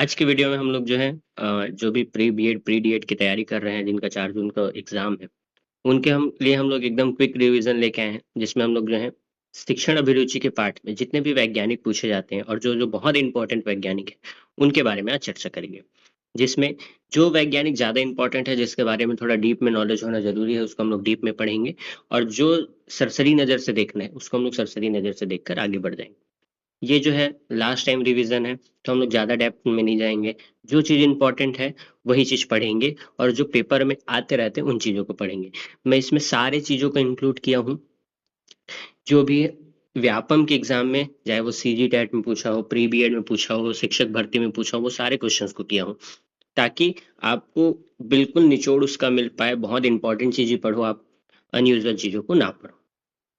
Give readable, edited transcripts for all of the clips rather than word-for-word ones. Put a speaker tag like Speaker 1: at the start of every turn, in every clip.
Speaker 1: आज के वीडियो में हम लोग जो है जो भी प्री बीएड प्री डीएड की तैयारी कर रहे हैं जिनका 4 जून को एग्जाम है उनके हम लोग एकदम क्विक रिवीजन लेके आए हैं जिसमें हम लोग जो है शिक्षण अभिरुचि के पार्ट में जितने भी वैज्ञानिक पूछे जाते हैं और जो जो बहुत इंपॉर्टेंट वैज्ञानिक है उनके बारे में आज चर्चा करेंगे। जिसमें जो वैज्ञानिक ज्यादा इंपॉर्टेंट है जिसके बारे में थोड़ा डीप में नॉलेज होना जरूरी है उसको हम लोग डीप में पढ़ेंगे। और जो सरसरी नजर से देखना है उसको हम लोग सरसरी नजर से देखकर आगे बढ़ जाएंगे। ये जो है लास्ट टाइम रिवीजन है तो हम लोग ज़्यादा डेप्थ में नहीं जाएँगे। जो चीज़ इम्पोर्टेंट है वही चीज़ पढ़ेंगे और जो पेपर में आते रहते हैं उन चीज़ों को पढ़ेंगे। मैं इसमें सारे चीज़ों को इंक्लूड किया हूँ, जो भी व्यापम के एग्ज़ाम में चाहे वो सीजी टेट में पूछा हो, प्री बीएड में पूछा हो, शिक्षक भर्ती में पूछा हो, वो सारे क्वेश्चंस को किया हूँ। ताकि आपको बिल्कुल निचोड़ उसका मिल पाए, बहुत इम्पोर्टेंट चीज़ें पढ़ो आप, अनयूजुअल चीज़ों को ना पढ़ो।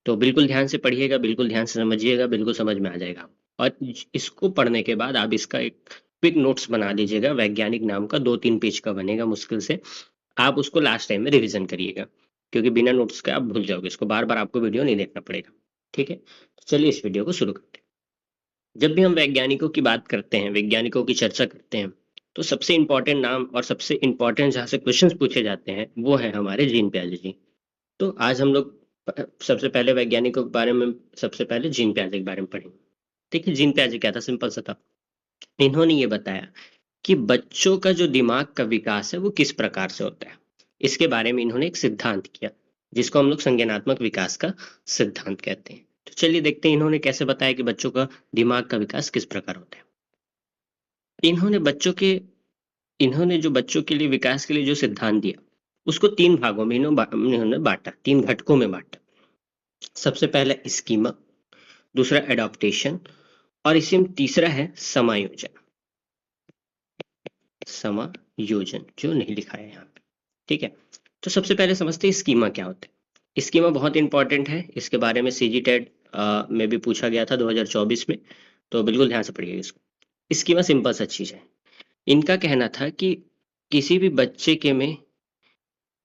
Speaker 1: तो बिल्कुल ध्यान से पढ़िएगा, बिल्कुल ध्यान से समझिएगा, बिल्कुल समझ में आ जाएगा। और इसको पढ़ने के बाद आप इसका एक क्विक नोट्स बना लीजिएगा, वैज्ञानिक नाम का 2-3 पेज का बनेगा मुश्किल से। आप उसको लास्ट टाइम में रिवीजन करिएगा, क्योंकि बिना नोट्स के आप भूल जाओगे, इसको बार-बार आपको वीडियो नहीं देखना पड़ेगा। ठीक है? तो चलिए इस वीडियो को शुरू करते हैं। जब भी हम वैज्ञानिकों की बात करते हैं, वैज्ञानिकों की चर्चा करते हैं, तो सबसे इम्पोर्टेंट नाम और सबसे इम्पोर्टेंट जहाँ से क्वेश्चंस पूछे जाते हैं, वो है हमारे जीन प्याजे जी। तो आज हम लोग सबसे पहले वैज्ञानिकों के बारे में सबसे पहले जीन प्याजे के बारे में पढ़ेंगे। देखिए जीन प्याजे क्या था, सिंपल सा था। इन्होंने ये बताया कि बच्चों का जो दिमाग का विकास है वो किस प्रकार से होता है। इसके बारे में इन्होंने एक सिद्धांत किया जिसको हम लोग संज्ञानात्मक विकास का सिद्धांत कहते हैं। तो चलिए देखते हैं इन्होंने कैसे बताया कि बच्चों का दिमाग का विकास किस प्रकार होता है। इन्होंने बच्चों के इन्होंने जो बच्चों के लिए विकास के लिए जो सिद्धांत दिया उसको 3 भागों में इन्होंने बांटा, 3 घटकों में बांटा। सबसे पहला स्कीमा, दूसरा एडॉप्टेशन और इसी में तीसरा है समायोजन। समायोजन जो नहीं लिखा है यहाँ पे। ठीक है, तो सबसे पहले समझते हैं स्कीमा क्या होता है। स्कीमा बहुत इंपॉर्टेंट है, इसके बारे में सीजी टेट में भी पूछा गया था 2024 में। तो बिल्कुल ध्यान से पढ़िएगा इसको। स्कीमा सिंपल सा चीज है। इनका कहना था कि किसी भी बच्चे के में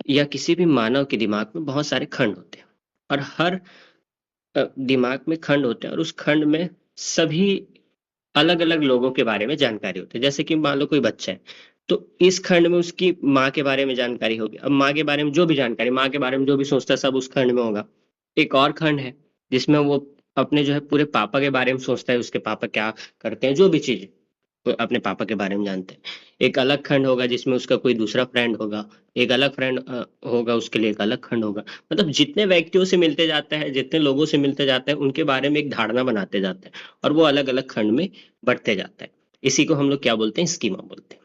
Speaker 1: या किसी भी मानव के दिमाग में बहुत सारे खंड होते हैं और हर दिमाग में खंड होते हैं और उस खंड में सभी अलग-अलग लोगों के बारे में जानकारी होती है। जैसे कि मान लो कोई बच्चा है, तो इस खंड में उसकी माँ के बारे में जानकारी होगी। अब माँ के बारे में जो भी जानकारी, माँ के बारे में जो भी सोचता है सब उस खंड में होगा। एक और खंड है जिसमें वो अपने जो है पूरे पापा के बारे में सोचता है, उसके पापा क्या करते हैं, जो भी चीज़ वो अपने पापा के बारे में जानते हैं। एक अलग खंड होगा जिसमें उसका कोई दूसरा फ्रेंड होगा, एक अलग फ्रेंड होगा उसके लिए एक अलग खंड होगा। मतलब जितने व्यक्तियों से मिलते जाता है, जितने लोगों से मिलते जाता है, उनके बारे में एक धारणा बनाते जाता है और वो अलग-अलग खंड में बढ़ते जाता है। इसी को हम लोग क्या बोलते हैं? स्कीमा बोलते हैं।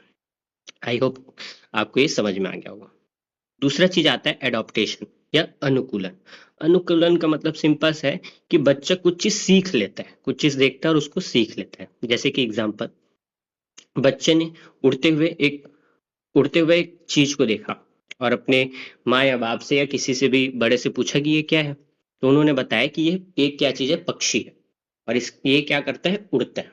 Speaker 1: आई होप आपको ये समझ में आ गया होगा। दूसरा चीज आता है एडॉप्टेशन या अनुकूलन। अनुकूलन का मतलब सिंपल सा है कि बच्चा कुछ चीज सीख लेता है, कुछ चीज देखता है और उसको सीख लेता है। जैसे कि एग्जाम्पल, बच्चे ने उड़ते हुए एक एक चीज को देखा और अपने माँ या बाप से या किसी से भी बड़े से पूछा कि ये क्या है, तो उन्होंने बताया कि ये एक क्या चीज है, पक्षी है। और इस ये क्या करता है, उड़ता है।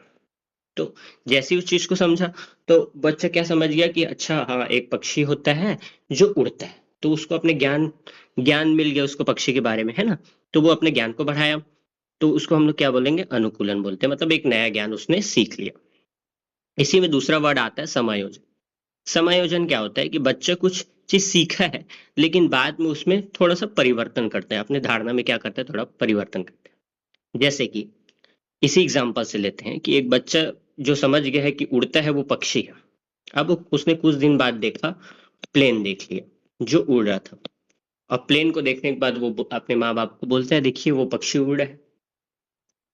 Speaker 1: तो जैसे ही उस चीज को समझा तो बच्चा क्या समझ गया कि अच्छा हाँ एक पक्षी होता है जो उड़ता है। तो उसको अपने ज्ञान ज्ञान मिल गया उसको पक्षी के बारे में, है ना। तो वो अपने ज्ञान को बढ़ाया। तो उसको हम लोग क्या बोलेंगे, अनुकूलन बोलते हैं। मतलब एक नया ज्ञान उसने सीख लिया। इसी में दूसरा वर्ड आता है समायोजन। समायोजन क्या होता है कि बच्चा कुछ चीज सीखा है लेकिन बाद में उसमें थोड़ा सा परिवर्तन करता है, अपने धारणा में क्या करता है, थोड़ा परिवर्तन करता है। जैसे कि इसी एग्जांपल से लेते हैं कि एक बच्चा जो समझ गया है कि उड़ता है वो पक्षी है। अब उसने कुछ दिन बाद देखा, प्लेन देख लिया जो उड़ रहा था। और प्लेन को देखने के बाद वो अपने माँ बाप को बोलता है देखिए वो पक्षी उड़ रहा है।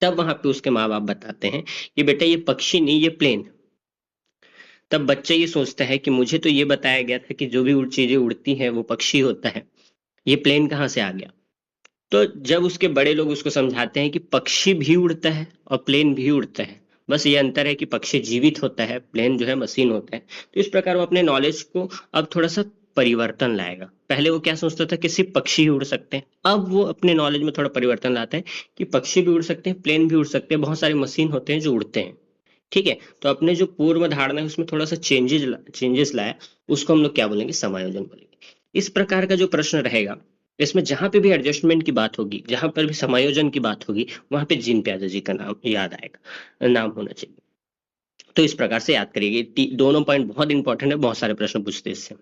Speaker 1: तब वहां पे उसके माँ बाप बताते हैं कि बेटा ये पक्षी नहीं, ये प्लेन। तब बच्चा ये सोचता है कि मुझे तो ये बताया गया था कि जो भी चीजें उड़ती हैं वो पक्षी होता है, ये प्लेन कहाँ से आ गया। तो जब उसके बड़े लोग उसको समझाते हैं कि पक्षी भी उड़ता है और प्लेन भी उड़ता है, बस ये अंतर है कि पक्षी जीवित होता है, प्लेन जो है मशीन होता है। तो इस प्रकार वो अपने नॉलेज को अब थोड़ा सा परिवर्तन लाएगा। पहले वो क्या सोचता था कि सिर्फ पक्षी ही उड़ सकते हैं, अब वो अपने नॉलेज में थोड़ा परिवर्तन लाता है कि पक्षी भी उड़ सकते हैं, प्लेन भी उड़ सकते हैं, बहुत सारे मशीन होते हैं जो उड़ते हैं। ठीक है, तो अपने जो पूर्व धारणा है उसमें थोड़ा सा चेंजेस लाया, उसको हम लोग क्या बोलेंगे, समायोजन बोलेंगे। इस प्रकार का जो प्रश्न रहेगा, इसमें जहां पे भी एडजस्टमेंट की बात होगी, जहां पर भी समायोजन की बात होगी, वहां पे जीन प्याजे जी का नाम याद आएगा, नाम होना चाहिए। तो इस प्रकार से याद करिए, दोनों पॉइंट बहुत इंपॉर्टेंट है, बहुत सारे प्रश्न पूछते हैं इससे।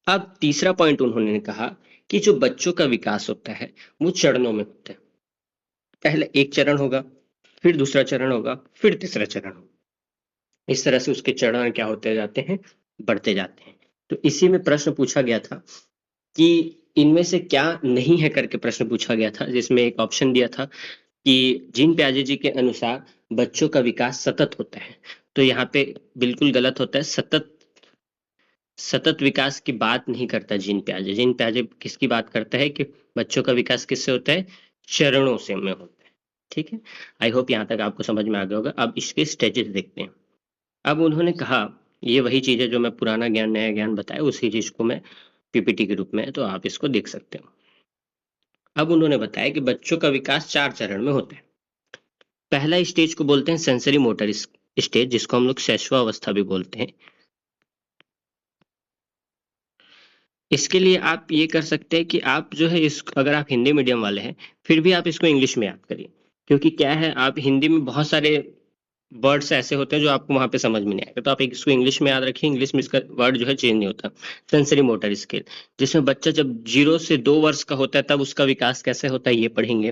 Speaker 1: अब तीसरा पॉइंट उन्होंने कहा कि जो बच्चों का विकास होता है वो चरणों में होता है। पहले एक चरण होगा, फिर दूसरा चरण होगा, फिर तीसरा चरण होगा। इस तरह से उसके चरण क्या होते जाते हैं, बढ़ते जाते हैं। तो इसी में प्रश्न पूछा गया था कि इनमें से क्या नहीं है करके प्रश्न पूछा गया था, जिसमें एक ऑप्शन दिया था कि जीन प्याजे जी के अनुसार बच्चों का विकास सतत होता है। तो यहाँ पे बिल्कुल गलत होता है। सतत सतत विकास की बात नहीं करता जीन प्याजे। जीन प्याजे किसकी बात करता है कि बच्चों का विकास किससे होता है, चरणों से में होता है। ठीक है, आई होप यहाँ तक आपको समझ में आ गया होगा। अब इसके स्टेजेस देखते हैं। अब उन्होंने कहा, ये वही चीज है जो मैं पुराना ज्ञान नया ज्ञान बताया, उसी चीज को मैं पीपीटी के रूप में है, तो आप इसको देख सकते हो। अब उन्होंने बताया कि बच्चों का विकास 4 चरण में होता है। पहला स्टेज को बोलते हैं सेंसरी मोटर स्टेज, जिसको हम लोग शैशवावस्था भी बोलते हैं। इसके लिए आप ये कर सकते हैं कि आप जो है इस, अगर आप हिंदी मीडियम वाले हैं फिर भी आप इसको इंग्लिश में याद करिए, क्योंकि क्या है, आप हिंदी में बहुत सारे वर्ड्स ऐसे होते हैं जो आपको वहां पे समझ में नहीं आएगा, तो आप इसको इंग्लिश में याद रखिए। इंग्लिश में इसका वर्ड जो है चेंज नहीं होता। सेंसरी मोटर स्किल, जिसमें बच्चा जब 0 से 2 वर्ष का होता है तब उसका विकास कैसे होता है ये पढ़ेंगे।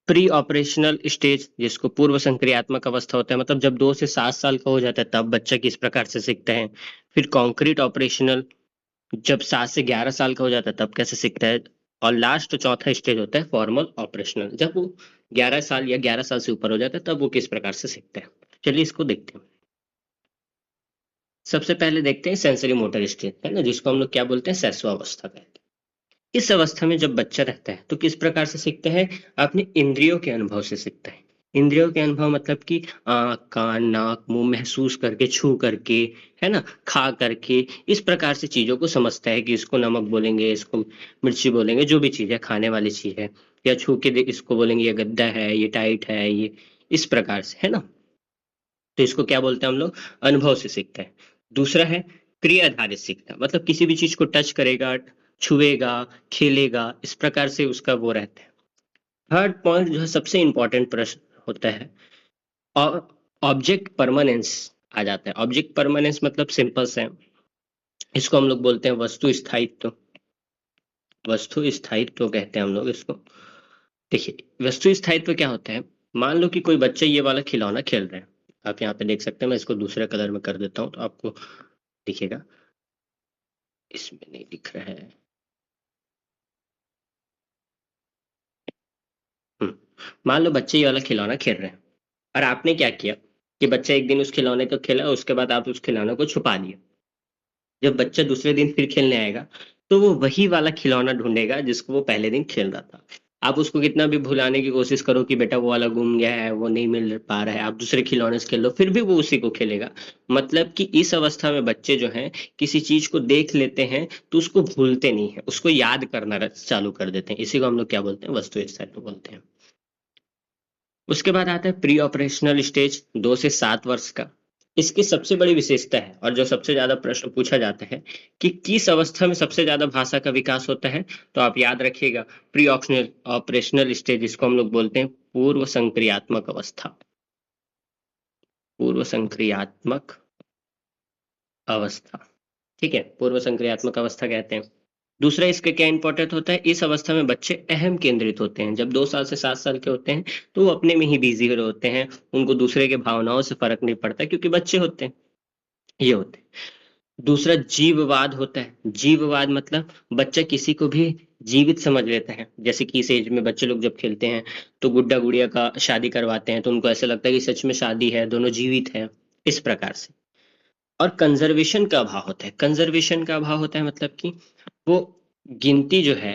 Speaker 1: प्री ऑपरेशनल स्टेज, जिसको पूर्व संक्रियात्मक अवस्था होता है, मतलब जब 2 से 7 साल का हो जाता है तब बच्चा किस प्रकार से सीखता है। फिर कॉन्क्रीट ऑपरेशनल, जब 7 से 11 साल का हो जाता है तब कैसे सीखता है। और लास्ट चौथा स्टेज होता है फॉर्मल ऑपरेशनल, जब वो 11 साल या 11 साल से ऊपर हो जाता है तब वो किस प्रकार से सीखता है। चलिए इसको देखते हैं। सबसे पहले देखते हैं सेंसरी मोटर स्टेज, है ना, जिसको हम लोग क्या बोलते हैं, शैशवावस्था कहते हैं। इस अवस्था में जब बच्चा रहता है तो किस प्रकार से सीखता है, अपने इंद्रियों के अनुभव से सीखता है। इंद्रियों के अनुभव मतलब कि आंख कान नाक मुंह महसूस करके, छू करके, है ना, खा करके, इस प्रकार से चीजों को समझता है कि इसको नमक बोलेंगे, इसको मिर्ची बोलेंगे, जो भी चीज है खाने वाली चीज है, या छू के इसको बोलेंगे ये गद्दा है, ये टाइट है, ये इस प्रकार से, है ना। तो इसको क्या बोलते हैं हम लोग, अनुभव से सीखता है। दूसरा है क्रिया आधारित सीखना, मतलब किसी भी चीज को टच करेगा, छुएगा, खेलेगा, इस प्रकार से उसका वो रहता है। थर्ड पॉइंट जो है सबसे इंपॉर्टेंट प्रश्न होता है, और ऑब्जेक्ट परमानेंस आ जाता है। ऑब्जेक्ट परमानेंस मतलब सिंपल से, इसको हम लोग बोलते हैं वस्तु स्थायित्व। वस्तु स्थायित्व कहते हैं हम लोग इसको। देखिए वस्तु स्थायित्व क्या होता है, मान लो कि कोई बच्चा ये वाला खिलौना खेल रहे हैं, आप यहाँ पे देख सकते हैं। मैं इसको दूसरे कलर में कर देता हूँ तो आपको दिखेगा, इसमें नहीं दिख रहा है। मान लो बच्चे ये वाला खिलौना खेल रहे हैं, और आपने क्या किया कि बच्चा एक दिन उस खिलौने को खेला, उसके बाद आप उस खिलौने को छुपा दिया। जब बच्चा दूसरे दिन फिर खेलने आएगा तो वो वही वाला खिलौना ढूंढेगा जिसको वो पहले दिन खेल रहा था। आप उसको कितना भी भुलाने की कोशिश करो कि बेटा वो वाला गुम गया है, वो नहीं मिल पा रहा है, आप दूसरे खिलौने से खेल लो, फिर भी वो उसी को खेलेगा। मतलब कि इस अवस्था में बच्चे जो हैं किसी चीज को देख लेते हैं तो उसको भूलते नहीं है, उसको याद करना चालू कर देते हैं। इसी को हम लोग क्या बोलते हैं, वस्तु स्थायित्व बोलते हैं। उसके बाद आता है प्री ऑपरेशनल स्टेज, 2 से 7 वर्ष का। इसकी सबसे बड़ी विशेषता है और जो सबसे ज्यादा प्रश्न पूछा जाता है कि किस अवस्था में सबसे ज्यादा भाषा का विकास होता है, तो आप याद रखिएगा प्री ऑप्शनल ऑपरेशनल स्टेज, इसको हम लोग बोलते हैं पूर्व संक्रियात्मक अवस्था। पूर्व संक्रियात्मक अवस्था, ठीक है, पूर्व संक्रियात्मक अवस्था कहते हैं। दूसरा इसके क्या इंपॉर्टेंट होता है, इस अवस्था में बच्चे अहम केंद्रित होते हैं। जब 2 साल से 7 साल के होते हैं तो वो अपने में ही बिजी होते हैं, उनको दूसरे के भावनाओं से फर्क नहीं पड़ता क्योंकि बच्चे होते हैं, ये होते हैं। दूसरा जीववाद होता है। जीववाद मतलब बच्चा किसी को भी जीवित समझ लेता है। जैसे कि इस एज में बच्चे लोग जब खेलते हैं तो गुड्डा गुड़िया का शादी करवाते हैं तो उनको ऐसा लगता है कि सच में शादी है, दोनों जीवित है, इस प्रकार से। और कंजर्वेशन का अभाव होता है। कंजर्वेशन का अभाव होता है मतलब कि वो गिनती जो है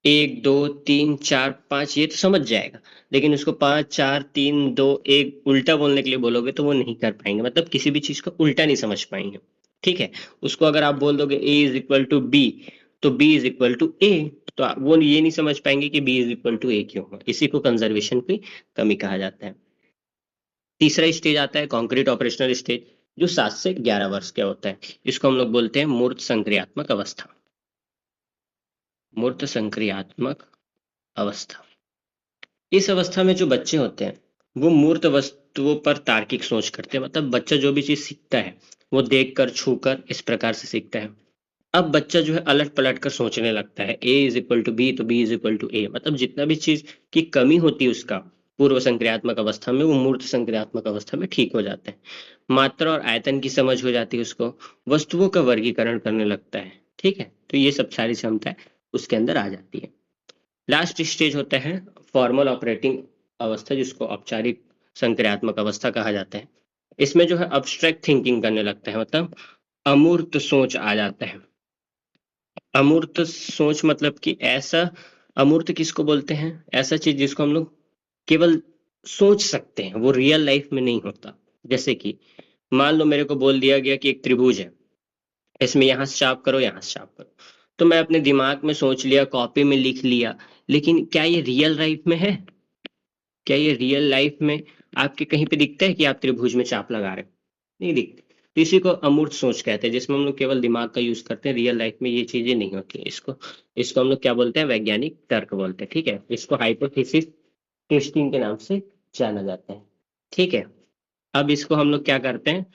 Speaker 1: 1 2 3 4 5 ये तो समझ जाएगा, लेकिन उसको 5 4 3 2 1 उल्टा बोलने के लिए बोलोगे तो वो नहीं कर पाएंगे, मतलब किसी भी चीज को उल्टा नहीं समझ पाएंगे। ठीक है, उसको अगर आप बोल दोगे A = B तो B = A, तो वो ये नहीं समझ पाएंगे कि B = A क्यों है। इसी को कंजर्वेशन की कमी कहा जाता है। तीसरा स्टेज आता है कॉन्क्रीट ऑपरेशनल स्टेज, जो 7 से 11 वर्ष का होता है। इसको हम लोग बोलते हैं मूर्त संक्रियात्मक अवस्था। मूर्त संक्रियात्मक अवस्था, इस अवस्था में जो बच्चे होते हैं वो मूर्त वस्तुओं पर तार्किक सोच करते हैं, मतलब बच्चा जो भी चीज सीखता है वो देखकर छूकर इस प्रकार से सीखता है। अब बच्चा जो है अलट पलट कर सोचने लगता है, ए इज इक्वल टू बी तो बी इज इक्वल टू ए, मतलब जितना भी चीज की कमी होती है उसका पूर्व संक्रियात्मक अवस्था में, वो मूर्त संक्रियात्मक अवस्था में ठीक हो जाता है। मात्रा और आयतन की समझ हो जाती है उसको, वस्तुओं का वर्गीकरण करने लगता है। ठीक है, तो ये सब सारी क्षमताएं उसके अंदर आ जाती है। लास्ट स्टेज होता है फॉर्मल ऑपरेटिंग अवस्था, जिसको औपचारिक संक्रियात्मक अवस्था कहा जाता है। इसमें जो है अब्स्ट्रैक्ट थिंकिंग करने लगता है, मतलब अमूर्त सोच आ जाता है। अमूर्त सोच मतलब कि ऐसा, अमूर्त किसको बोलते हैं, ऐसा चीज जिसको हम लोग केवल सोच सकते हैं, वो रियल लाइफ में नहीं होता। जैसे कि मान लो मेरे को बोल दिया गया कि एक त्रिभुज है, इसमें यहां से चाप करो यहां से चाप करो, तो मैं अपने दिमाग में सोच लिया, कॉपी में लिख लिया, लेकिन क्या ये रियल लाइफ में है? क्या ये रियल लाइफ में आपके कहीं पे दिखता है कि आप त्रिभुज में चाप लगा रहे हो? नहीं दिखती। तो इसी को अमूर्त सोच कहते हैं, जिसमें हम लोग केवल दिमाग का यूज करते हैं, रियल लाइफ में ये चीजें नहीं होती। इसको इसको हम लोग क्या बोलते हैं, वैज्ञानिक तर्क बोलते हैं। ठीक है, इसको हाइपोथेसिस टेस्टिंग के नाम से जाना जाता है। ठीक है, अब इसको हम लोग क्या करते हैं,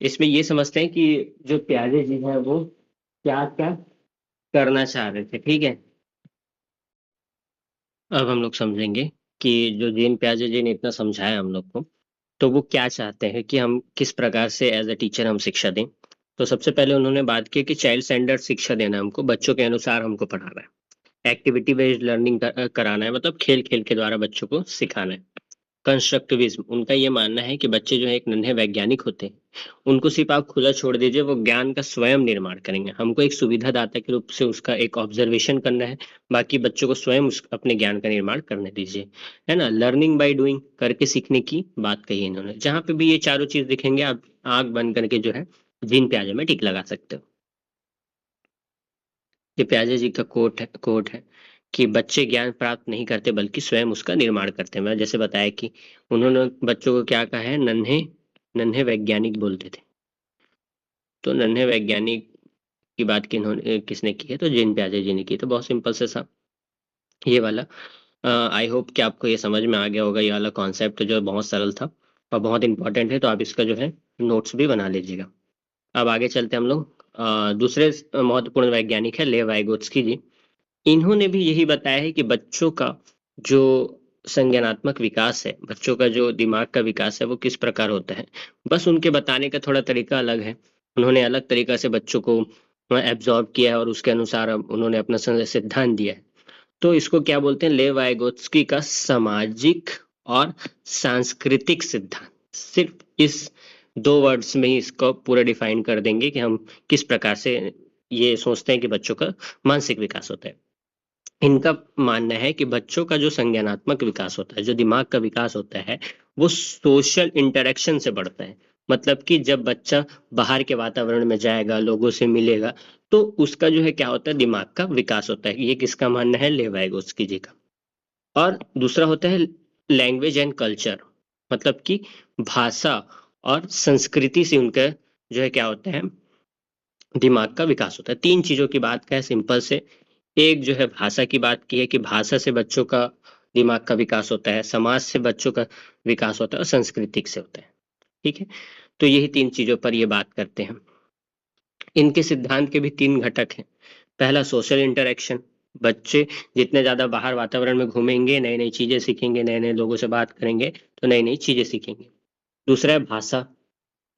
Speaker 1: इसमें ये समझते हैं कि जो प्याजे जी है वो क्या क्या करना चाह रहे थे। ठीक है, अब हम लोग समझेंगे कि जो जीन प्याजे जी ने इतना समझाया हम लोग को, तो वो क्या चाहते हैं कि हम किस प्रकार से एज अ टीचर हम शिक्षा दें। तो सबसे पहले उन्होंने बात की कि चाइल्ड सेंटर्ड शिक्षा देना, हमको बच्चों के अनुसार हमको पढ़ाना है। एक्टिविटी बेस्ड लर्निंग कराना है, मतलब खेल खेल के द्वारा बच्चों को सिखाना है। कंस्ट्रक्टिविज्म, उनका ये मानना है कि बच्चे जो है एक नन्हे वैज्ञानिक होते हैं, उनको सिर्फ आप खुला छोड़ दीजिए, वो ज्ञान का स्वयं निर्माण करेंगे। हमको एक सुविधादाता के रूप से उसका एक ऑब्जर्वेशन करना है, बाकी बच्चों को स्वयं अपने ज्ञान का निर्माण करने दीजिए। है ना, लर्निंग बाय डूइंग, करके सीखने की बात कही इन्होंने। जहां पे भी ये चारों चीज दिखेंगे, आप आंख बंद करके जो है जीन प्याजे में टिक लगा सकते हो। ये प्याजे जी का कोट है कि बच्चे ज्ञान प्राप्त नहीं करते बल्कि स्वयं उसका निर्माण करते हैं। मैं जैसे बताया कि उन्होंने बच्चों को क्या कहा है, नन्हे नन्हे वैज्ञानिक बोलते थे। तो नन्हे वैज्ञानिक की बात किसने की है, तो जीन प्याजे जी ने की। तो बहुत सिंपल से सा ये वाला, आई होप कि आपको ये समझ में आ गया होगा। ये वाला कॉन्सेप्ट जो है बहुत सरल था और बहुत इंपॉर्टेंट है, तो आप इसका जो है नोट्स भी बना लीजिएगा। अब आगे चलते हैं हम लोग। दूसरे महत्वपूर्ण वैज्ञानिक है लेव वाइगोत्स्की जी। इन्होंने भी यही बताया है कि बच्चों का जो संज्ञानात्मक विकास है, बच्चों का जो दिमाग का विकास है, वो किस प्रकार होता है। बस उनके बताने का थोड़ा तरीका अलग है। उन्होंने अलग तरीका से बच्चों को एब्जॉर्ब किया है और उसके अनुसार अब उन्होंने अपना सिद्धांत दिया है। तो इसको क्या बोलते हैं, लेव वाइगोत्स्की का सामाजिक और सांस्कृतिक सिद्धांत। सिर्फ इस दो वर्ड्स में ही इसको पूरा डिफाइन कर देंगे कि हम किस प्रकार से ये सोचते हैं कि बच्चों का मानसिक विकास होता है। इनका मानना है कि बच्चों का जो संज्ञानात्मक विकास होता है, जो दिमाग का विकास होता है, वो सोशल इंटरेक्शन से बढ़ता है। मतलब कि जब बच्चा बाहर के वातावरण में जाएगा, लोगों से मिलेगा, तो उसका जो है क्या होता है, दिमाग का विकास होता है। ये किसका मानना है, लेवाइगोस्की जी का। और दूसरा होता है लैंग्वेज एंड कल्चर, मतलब कि भाषा और संस्कृति से उनका जो है क्या होता है, दिमाग का विकास होता है। तीन चीजों की बात का है सिंपल से। एक जो है भाषा की बात की है कि भाषा से बच्चों का दिमाग का विकास होता है, समाज से बच्चों का विकास होता है, और सांस्कृतिक से होता है। ठीक है, तो यही तीन चीजों पर ये बात करते हैं। इनके सिद्धांत के भी तीन घटक हैं। पहला सोशल इंटरेक्शन, बच्चे जितने ज्यादा बाहर वातावरण में घूमेंगे, नई नई चीजें सीखेंगे, नए नए लोगों से बात करेंगे, तो नई नई चीजें सीखेंगे। दूसरा है भाषा,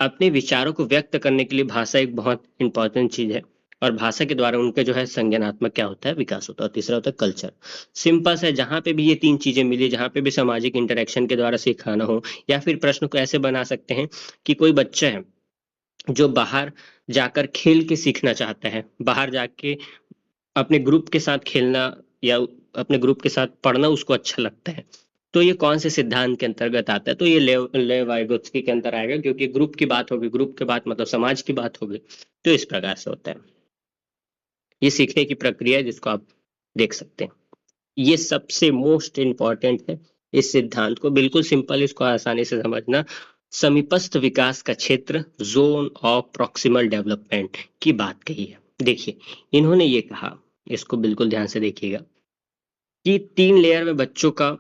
Speaker 1: अपने विचारों को व्यक्त करने के लिए भाषा एक बहुत इंपॉर्टेंट चीज है, और भाषा के द्वारा उनके जो है संज्ञानात्मक क्या होता है, विकास होता है। और तीसरा होता है कल्चर। सिंपल से जहां पे भी ये तीन चीजें मिली, जहां पे भी सामाजिक इंटरेक्शन के द्वारा सिखाना हो, या फिर प्रश्न को ऐसे बना सकते हैं कि कोई बच्चा है जो बाहर जाकर खेल के सीखना चाहता है, बाहर जाके अपने ग्रुप के साथ खेलना या अपने ग्रुप के साथ पढ़ना उसको अच्छा लगता है, तो ये कौन से सिद्धांत के अंतर्गत आता है, तो ये लेव वाइगोत्स्की के अंदर आएगा, क्योंकि ग्रुप की बात होगी, ग्रुप के बात मतलब समाज की बात होगी। तो इस प्रकार से होता है, ये सीखने की प्रक्रिया है जिसको आप देख सकते हैं। ये सबसे मोस्ट इंपॉर्टेंट है इस सिद्धांत को, बिल्कुल सिंपल, इसको आसानी से समझना। समीपस्थ विकास का क्षेत्र, जोन ऑफ प्रॉक्सिमल डेवलपमेंट की बात कही है। देखिए, इन्होंने ये कहा, इसको बिल्कुल ध्यान से देखिएगा, कि तीन लेयर में बच्चों का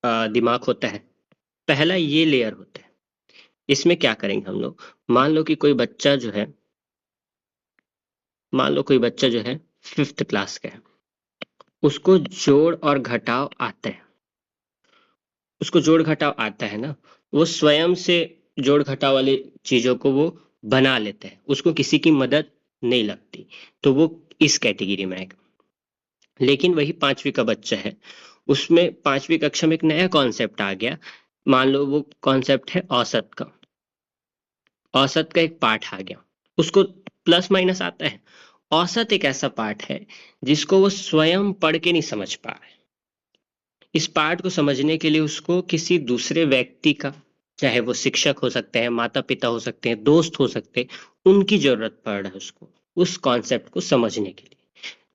Speaker 1: दिमाग होता है। पहला ये लेयर होता है इसमें क्या करेंगे हम लोग, मान लो कोई बच्चा जो है 5th क्लास का है, उसको जोड़ और घटाव आता है, उसको जोड़ घटाव आता है ना, वो स्वयं से जोड़ घटाव वाली चीजों को वो बना लेता है, उसको किसी की मदद नहीं लगती, तो वो इस कैटेगरी में आएगा। लेकिन वही 5वीं का बच्चा है, उसमें 5वीं कक्षा में एक नया कॉन्सेप्ट आ गया, मान लो वो कॉन्सेप्ट है औसत का, औसत का एक पाठ आ गया, उसको प्लस माइनस आता है। औसत एक ऐसा पाठ है जिसको वो स्वयं पढ़ के नहीं समझ पा रहा है, इस पाठ को समझने के लिए उसको किसी दूसरे व्यक्ति का, चाहे वो शिक्षक हो सकते हैं, माता पिता हो सकते हैं, दोस्त हो सकते हैं, उनकी जरूरत पड़ रहा है उसको उस कॉन्सेप्ट को समझने के लिए,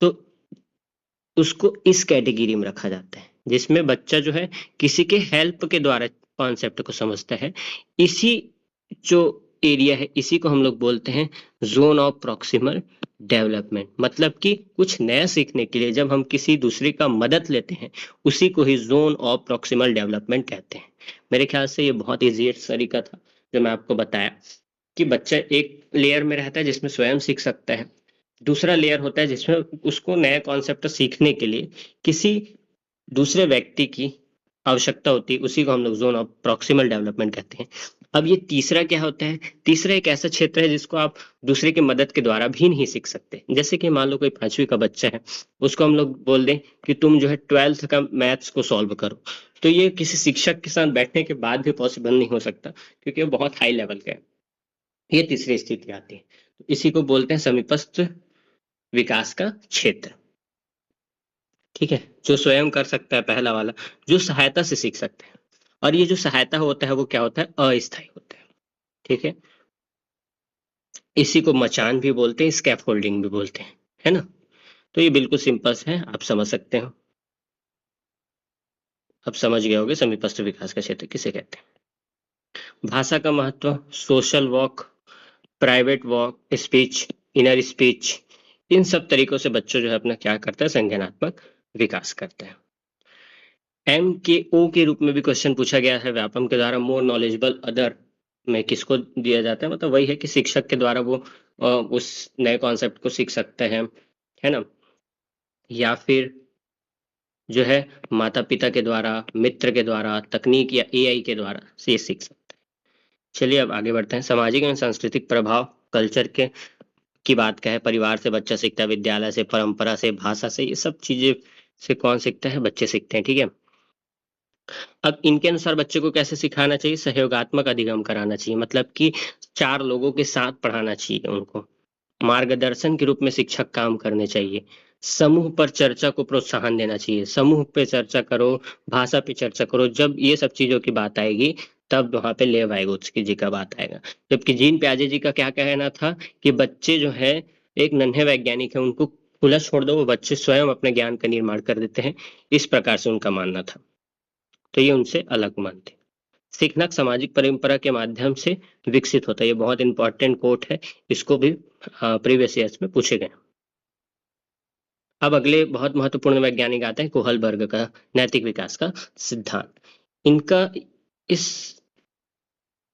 Speaker 1: तो उसको इस कैटेगरी में रखा जाता है, जिसमें बच्चा जो है किसी के हेल्प के द्वारा कॉन्सेप्ट को समझता है। इसी जो एरिया है, इसी को हम लोग बोलते हैं जोन ऑफ प्रॉक्सिमल डेवलपमेंट। मतलब कि कुछ नया सीखने के लिए जब हम किसी दूसरे का मदद लेते हैं, उसी को ही जोन ऑफ प्रॉक्सिमल डेवलपमेंट कहते हैं। मेरे ख्याल से ये बहुत ईजी तरीका था जो मैं आपको बताया, कि बच्चा एक लेयर में रहता है जिसमें स्वयं सीख सकता है, दूसरा लेयर होता है जिसमें उसको नया कॉन्सेप्ट सीखने के लिए किसी दूसरे व्यक्ति की आवश्यकता होती है, उसी को हम लोग जोन ऑफ प्रॉक्सिमल डेवलपमेंट कहते हैं। अब ये तीसरा क्या होता है, तीसरा एक ऐसा क्षेत्र है जिसको आप दूसरे की मदद के द्वारा भी नहीं सीख सकते। जैसे कि मान लो कोई 5वीं का बच्चा है, उसको हम लोग बोल दें कि तुम जो है 12th का मैथ्स को सॉल्व करो, तो ये किसी शिक्षक के साथ बैठने के बाद भी पॉसिबल नहीं हो सकता, क्योंकि वो बहुत हाई लेवल का है। ये तीसरी स्थिति आती है, तो इसी को बोलते हैं समीपस्थ विकास का क्षेत्र। ठीक है, जो स्वयं कर सकता है, पहला वाला जो सहायता से सीख सकते हैं, और ये जो सहायता होता है वो क्या होता है, अस्थायी होता है। ठीक है, इसी को मचान भी बोलते हैं, स्कैफोल्डिंग भी बोलते हैं, है ना। तो ये बिल्कुल सिंपल है, आप समझ सकते हो, अब समझ गए होगे समीपस्थ विकास का क्षेत्र किसे कहते हैं। भाषा का महत्व, social walk, private walk, speech, inner speech, इन सब तरीकों से बच्चों जो है अपना क्या करता है, संज्ञानात्मक विकास करता है। एम के ओ के रूप में भी क्वेश्चन पूछा गया है व्यापम के द्वारा, मोर नॉलेजेबल अदर में किसको दिया जाता है, मतलब वही है कि शिक्षक के द्वारा वो उस नए कॉन्सेप्ट को सीख सकते हैं, है ना, या फिर जो है माता पिता के द्वारा, मित्र के द्वारा, तकनीक या एआई के द्वारा से सीख सकते हैं। चलिए अब आगे बढ़ते हैं। सामाजिक एवं सांस्कृतिक प्रभाव, कल्चर के की बात क्या है, परिवार से बच्चा सीखता है, विद्यालय से, परंपरा से, भाषा से, ये सब चीजें से कौन सीखता है, बच्चे सीखते हैं। ठीक है, अब इनके अनुसार बच्चे को कैसे सिखाना चाहिए, सहयोगात्मक अधिगम कराना चाहिए, मतलब कि 4 लोगों के साथ पढ़ाना चाहिए उनको, मार्गदर्शन के रूप में शिक्षक काम करने चाहिए, समूह पर चर्चा को प्रोत्साहन देना चाहिए, समूह पे चर्चा करो, भाषा पे चर्चा करो, जब ये सब चीजों की बात आएगी तब वहां पे लेव वाइगोत्स्की जी का बात आएगा। जबकि जीन प्याजे जी का क्या कहना था कि बच्चे जो है एक नन्हे वैज्ञानिक है, उनको खुला छोड़ दो, वो बच्चे स्वयं अपने ज्ञान का निर्माण कर देते हैं, इस प्रकार से उनका मानना था, तो ये उनसे अलग मानते। सीखना सामाजिक परंपरा के माध्यम से विकसित होता है, ये बहुत इंपॉर्टेंट कोट है, इसको भी प्रीवियस ईयर्स में पूछे गए। अब अगले बहुत महत्वपूर्ण वैज्ञानिक आते हैं कोहलबर्ग का नैतिक विकास का सिद्धांत। इनका इस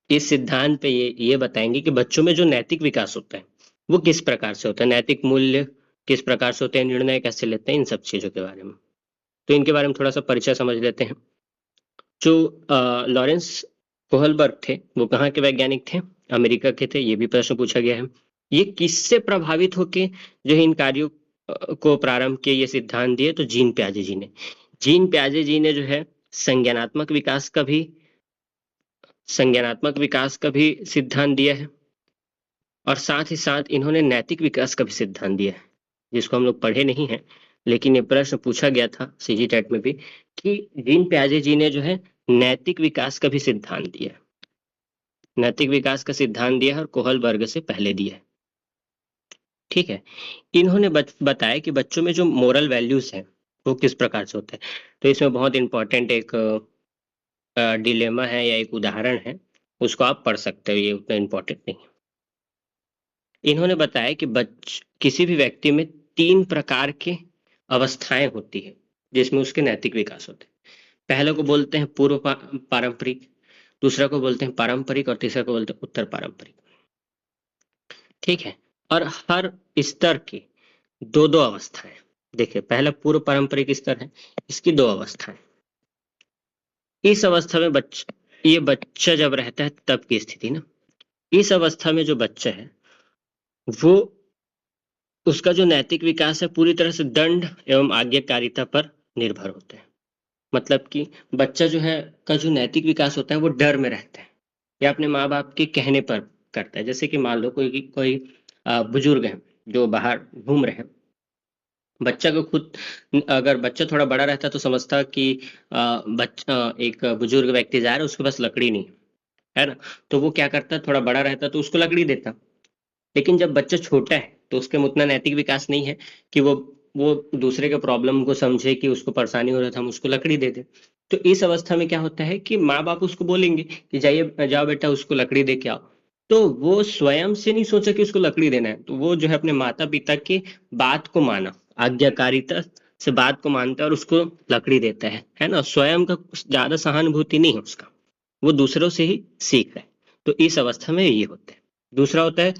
Speaker 1: सिद्धांत पे ये बताएंगे कि बच्चों में जो नैतिक विकास होता है वो किस प्रकार से होता है, नैतिक मूल्य किस प्रकार से होते हैं, निर्णय कैसे लेते हैं, इन सब चीजों के बारे में। तो इनके बारे में थोड़ा सा परिचय समझ लेते हैं। जो लॉरेंस कोहलबर्ग थे वो कहाँ के वैज्ञानिक थे, अमेरिका के थे, ये भी प्रश्न पूछा गया है। ये किससे प्रभावित होके जो है इन कार्यों को प्रारंभ किए, ये सिद्धांत दिए, तो जीन प्याजे जी ने। जीन प्याजे जी ने जो है संज्ञानात्मक विकास का भी सिद्धांत दिया है, और साथ ही साथ इन्होंने नैतिक विकास का भी सिद्धांत दिया है, जिसको हम लोग पढ़े नहीं है, लेकिन ये प्रश्न पूछा गया था सीजी टेट में भी, कि जीन प्याजे जी ने जो है नैतिक विकास का भी सिद्धांत दिया है, नैतिक विकास का सिद्धांत दिया है, और कोहलबर्ग से पहले दिया है। ठीक है, इन्होंने बताया कि बच्चों में जो मोरल वैल्यूज हैं वो किस प्रकार से होते हैं। तो इसमें बहुत इंपॉर्टेंट एक डिलेमा है या एक उदाहरण है, उसको आप पढ़ सकते हो, ये उतना इंपॉर्टेंट नहीं है। इन्होंने बताया कि किसी भी व्यक्ति में 3 प्रकार के अवस्थाएं होती है जिसमें उसके नैतिक विकास होते हैं। पहले को बोलते हैं पूर्व पारंपरिक, दूसरा को बोलते हैं पारंपरिक और तीसरा को बोलते हैं उत्तर पारंपरिक। ठीक है, और हर स्तर की दो दो अवस्थाएं। देखिए, पहला पूर्व पारंपरिक स्तर है, इसकी दो अवस्थाएं। इस अवस्था में ये बच्चा जब रहता है तब की स्थिति ना, इस अवस्था में जो बच्चा है वो, उसका जो नैतिक विकास है पूरी तरह से दंड एवं आज्ञाकारिता पर निर्भर होता है। मतलब कि बच्चा जो है का जो नैतिक विकास होता है वो डर में रहता है या अपने माँ बाप के कहने पर करता है। जैसे कि मान लो कोई कोई बुजुर्ग है जो बाहर घूम रहे हैं, बच्चा को खुद, अगर बच्चा थोड़ा बड़ा रहता तो समझता कि एक बुजुर्ग व्यक्ति जा रहा है, उसके पास लकड़ी नहीं है ना, तो वो क्या करता, थोड़ा बड़ा रहता तो उसको लकड़ी देता। लेकिन जब बच्चा छोटा है तो उसके में उतना नैतिक विकास नहीं है कि वो दूसरे के प्रॉब्लम को समझे कि उसको परेशानी हो रहा था, हम उसको लकड़ी दे दे। तो इस अवस्था में क्या होता है कि माँ बाप उसको बोलेंगे कि जाइए, जाओ बेटा उसको लकड़ी दे के आओ। तो वो स्वयं से नहीं सोचा कि उसको लकड़ी देना है, तो वो जो है अपने माता पिता की बात को माना, आज्ञाकारिता से बात को मानता है और उसको लकड़ी देता है ना। स्वयं का ज्यादा सहानुभूति नहीं है उसका, वो दूसरों से ही सीख रहा है। तो इस अवस्था में ये होता है। दूसरा होता है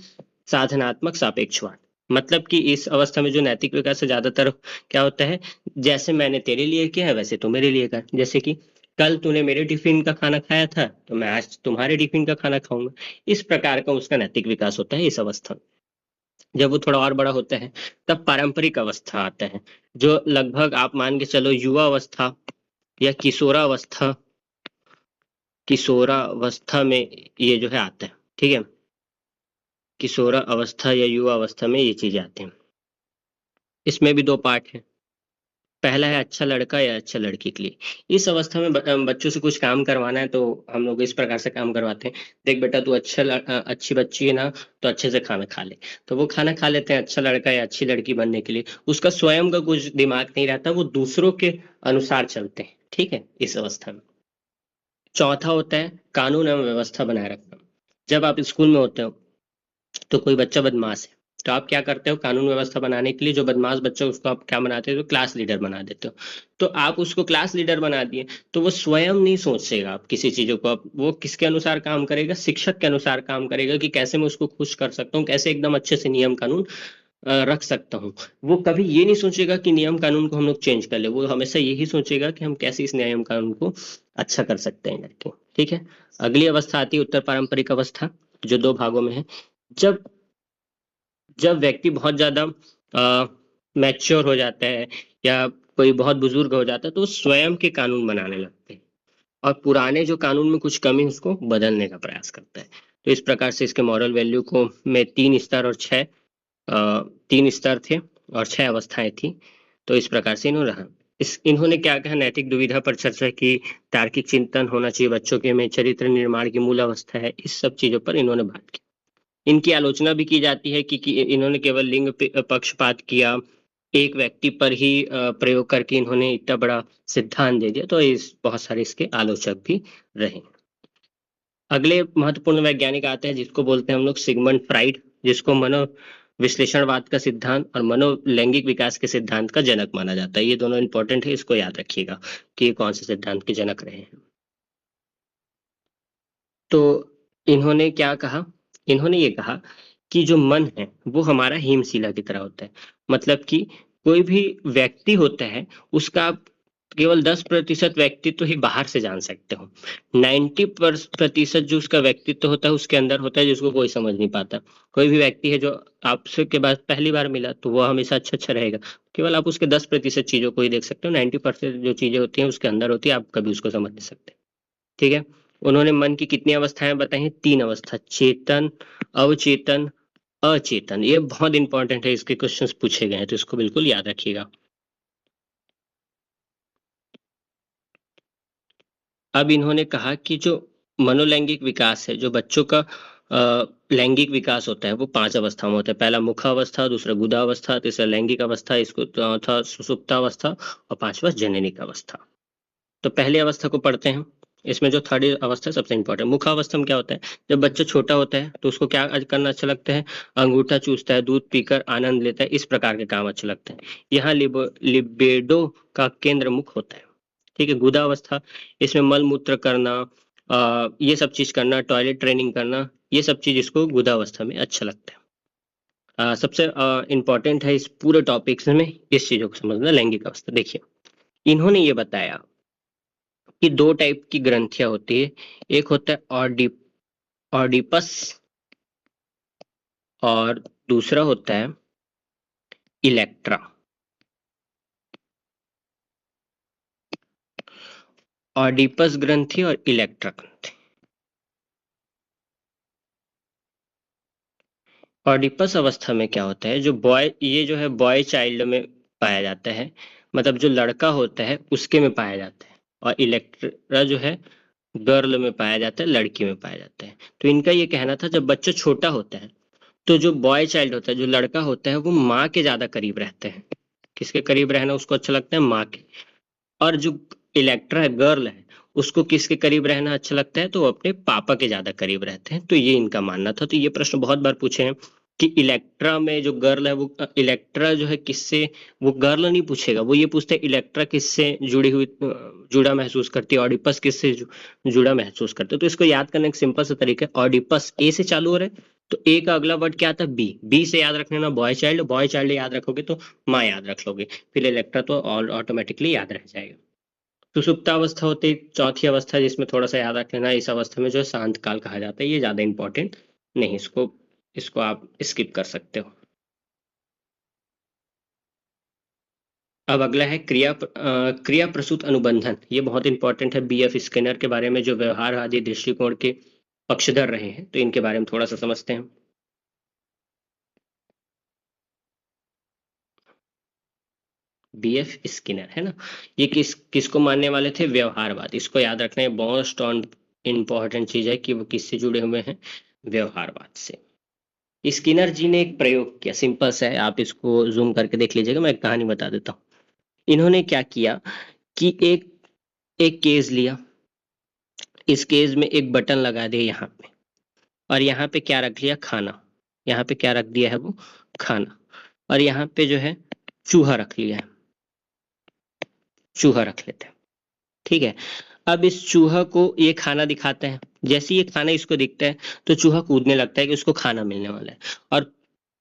Speaker 1: साधनात्मक सापेक्षवाद। मतलब कि इस अवस्था में जो नैतिक विकास है ज्यादातर क्या होता है, जैसे मैंने तेरे लिए किया है वैसे तू मेरे लिए कर। जैसे कि कल तूने मेरे टिफिन का खाना खाया था तो मैं आज तुम्हारे टिफिन का खाना खाऊंगा। इस प्रकार का उसका नैतिक विकास होता है इस अवस्था में। जब वो थोड़ा और बड़ा होता है तब पारंपरिक अवस्था आता है, जो लगभग आप मान के चलो युवा अवस्था या किशोरावस्था, किशोरावस्था में ये जो है आता है। ठीक है, किशोरा अवस्था या युवा अवस्था में ये चीजें आती हैं। इसमें भी दो पार्ट हैं। पहला है अच्छा लड़का या अच्छा लड़की के लिए। इस अवस्था में बच्चों से कुछ काम करवाना है तो हम लोग इस प्रकार से काम करवाते हैं, देख बेटा तू अच्छी बच्ची है ना, तो अच्छे से खाना खा ले। तो वो खाना खा लेते हैं अच्छा लड़का या अच्छी लड़की बनने के लिए। उसका स्वयं का कुछ दिमाग नहीं रहता, वो दूसरों के अनुसार चलते हैं। ठीक है, इस अवस्था में। चौथा होता है कानून एवं व्यवस्था बनाए रखना। जब आप स्कूल में होते हो तो कोई बच्चा बदमाश है, तो आप क्या करते हो, कानून व्यवस्था बनाने के लिए जो बदमाश बच्चा है, उसको आप क्या बनाते हो, क्लास लीडर बना देते हो। तो आप उसको क्लास लीडर बना दिए तो वो स्वयं नहीं सोचेगा आप किसी चीजों को, अब वो किसके अनुसार काम करेगा, शिक्षक के अनुसार काम करेगा कि कैसे मैं उसको खुश कर सकता हूँ, कैसे एकदम अच्छे से नियम कानून रख सकता हूँ। वो कभी ये नहीं सोचेगा कि नियम कानून को हम लोग चेंज कर ले, वो हमेशा यही सोचेगा कि हम कैसे इस नियम कानून को अच्छा कर सकते हैं करके। ठीक है, अगली अवस्था आती है उत्तर पारंपरिक अवस्था, जो दो भागों में है। जब जब व्यक्ति बहुत ज्यादा मैच्योर हो जाता है या कोई बहुत बुजुर्ग हो जाता है तो वो स्वयं के कानून बनाने लगते हैं और पुराने जो कानून में कुछ कमी है उसको बदलने का प्रयास करता है। तो इस प्रकार से इसके मॉरल वैल्यू को में तीन स्तर और तीन स्तर थे और छह अवस्थाएं थी। तो इस प्रकार से इन्होंने रहा। इन्होंने क्या कहा, नैतिक दुविधा पर चर्चा की, तार्किक चिंतन होना चाहिए बच्चों के में, चरित्र निर्माण की मूल अवस्था है, इस सब चीजों पर इन्होंने बात की। इनकी आलोचना भी की जाती है कि इन्होंने केवल लिंग पक्षपात किया, एक व्यक्ति पर ही प्रयोग करके इन्होंने इतना बड़ा सिद्धांत दे दिया, तो इस बहुत सारे इसके आलोचक भी रहे। अगले महत्वपूर्ण वैज्ञानिक आते हैं जिसको बोलते हैं हम लोग सिगमंड फ्राइड, जिसको मनो विश्लेषणवाद का सिद्धांत और मनोलैंगिक विकास के सिद्धांत का जनक माना जाता है। ये दोनों इंपॉर्टेंट है, इसको याद रखिएगा कि ये कौन से सिद्धांत के जनक रहे हैं। तो इन्होंने क्या कहा, इन्होंने ये कहा कि जो मन है वो हमारा हिमशिला की तरह होता है। मतलब कि कोई भी व्यक्ति होता है उसका आप केवल 10% व्यक्तित्व ही बाहर से जान सकते हो, 90% जो उसका व्यक्तित्व होता है उसके अंदर होता है, जिसको कोई समझ नहीं पाता। कोई भी व्यक्ति है जो आपसे के बाद पहली बार मिला तो वो हमेशा अच्छा अच्छा रहेगा, केवल आप उसके 10% चीजों को ही देख सकते हो, 90% जो चीजें होती हैं उसके अंदर होती है, आप कभी उसको समझ नहीं सकते। ठीक है, उन्होंने मन की कितनी अवस्थाएं बताई हैं, तीन अवस्था, चेतन, अवचेतन, अचेतन। ये बहुत इंपॉर्टेंट है, इसके क्वेश्चंस पूछे गए हैं तो इसको बिल्कुल याद रखिएगा। अब इन्होंने कहा कि जो मनोलैंगिक विकास है, जो बच्चों का लैंगिक विकास होता है वो पांच अवस्थाओं में होता है। पहला मुखावस्था, दूसरा गुदावस्था, तीसरा लैंगिक अवस्था, इसको चौथा सुषुप्तावस्था और पांचवा जननिक अवस्था। तो पहली अवस्था को पढ़ते हैं। इसमें जो थर्ड अवस्था है सबसे इंपॉर्टेंट, मुखावस्था में क्या होता है, जब बच्चा छोटा होता है तो उसको क्या करना अच्छा लगता है, अंगूठा चूसता है, दूध पीकर आनंद लेता है, इस प्रकार के काम अच्छे लगते हैं। यहाँ लिबिडो का केंद्र मुख होता है। ठीक है, गुदावस्था, इसमें मल मूत्र करना, ये सब चीज करना, टॉयलेट ट्रेनिंग करना, ये सब चीज इसको गुदावस्था में अच्छा लगता है। सबसे इम्पोर्टेंट है इस पूरे टॉपिक्स में इस चीजों को समझना, लैंगिक अवस्था। देखिए, इन्होंने ये बताया कि दो टाइप की ग्रंथियां होती है, एक होता है ऑडिपस और दूसरा होता है इलेक्ट्रा। ऑडिपस ग्रंथि और इलेक्ट्रा ग्रंथि। ऑडिपस अवस्था में क्या होता है, जो बॉय, ये जो है बॉय चाइल्ड में पाया जाता है, मतलब जो लड़का होता है उसके में पाया जाता है, और इलेक्ट्रा जो है गर्ल में पाया जाता है, लड़की में पाया जाता है। तो इनका ये कहना था जब बच्चा छोटा होता है तो जो बॉय चाइल्ड होता है, जो लड़का होता है, वो माँ के ज्यादा करीब रहते हैं। किसके करीब रहना उसको अच्छा लगता है? माँ के। और जो इलेक्ट्रा है, गर्ल है, उसको किसके करीब रहना अच्छा लगता है? तो वो अपने पापा के ज्यादा करीब रहते हैं। तो ये इनका मानना था। तो ये प्रश्न बहुत बार पूछे हैं कि इलेक्ट्रा में जो गर्ल है, वो इलेक्ट्रा जो है किससे, वो गर्ल नहीं पूछेगा, वो ये पूछते हैं इलेक्ट्रा किससे जुड़ी हुई, जुड़ा महसूस करती है, ऑडिपस किससे जुड़ा महसूस करते हैं। तो इसको याद करने का सिंपल सा तरीका है, ऑडिपस ए से चालू हो रहा है तो ए का अगला वर्ड क्या आता है? बी। बी से याद रखने ना बॉय चाइल्ड, बॉय चाइल्ड याद रखोगे तो माँ याद रख लोगे, फिर इलेक्ट्रा तो ऑटोमेटिकली याद रह जाएगा। सुसुप्तावस्था होती है चौथी अवस्था, जिसमें थोड़ा सा याद रख लेना, इस अवस्था में जो है शांत काल कहा जाता है। ये ज्यादा इंपॉर्टेंट नहीं, इसको इसको आप स्किप कर सकते हो। अब अगला है क्रिया प्रसूत अनुबंधन। ये बहुत इंपॉर्टेंट है, बीएफ स्किनर के बारे में, जो व्यवहार आदि दृष्टिकोण के पक्षधर रहे हैं, तो इनके बारे में थोड़ा सा समझते हैं। बीएफ स्किनर है ना, ये किसको मानने वाले थे? व्यवहारवाद। इसको याद रखना है, मोस्ट इंपॉर्टेंट चीज है कि वो किससे जुड़े हुए हैं? व्यवहारवाद से। स्किनर जी ने एक प्रयोग किया, सिंपल सा है, आप इसको जूम करके देख लीजिएगा, मैं एक कहानी बता देता हूँ। इन्होंने क्या किया कि एक एक केज लिया, इस केज में एक बटन लगा दिया यहाँ पे, और यहाँ पे क्या रख लिया? खाना। यहाँ पे क्या रख दिया है? वो खाना। और यहाँ पे जो है चूहा रख लिया है, चूहा रख लेते हैं, ठीक है। अब इस चूहा को ये खाना दिखाते हैं, जैसे ये खाना इसको दिखता है तो चूहा कूदने लगता है कि उसको खाना मिलने वाला है, और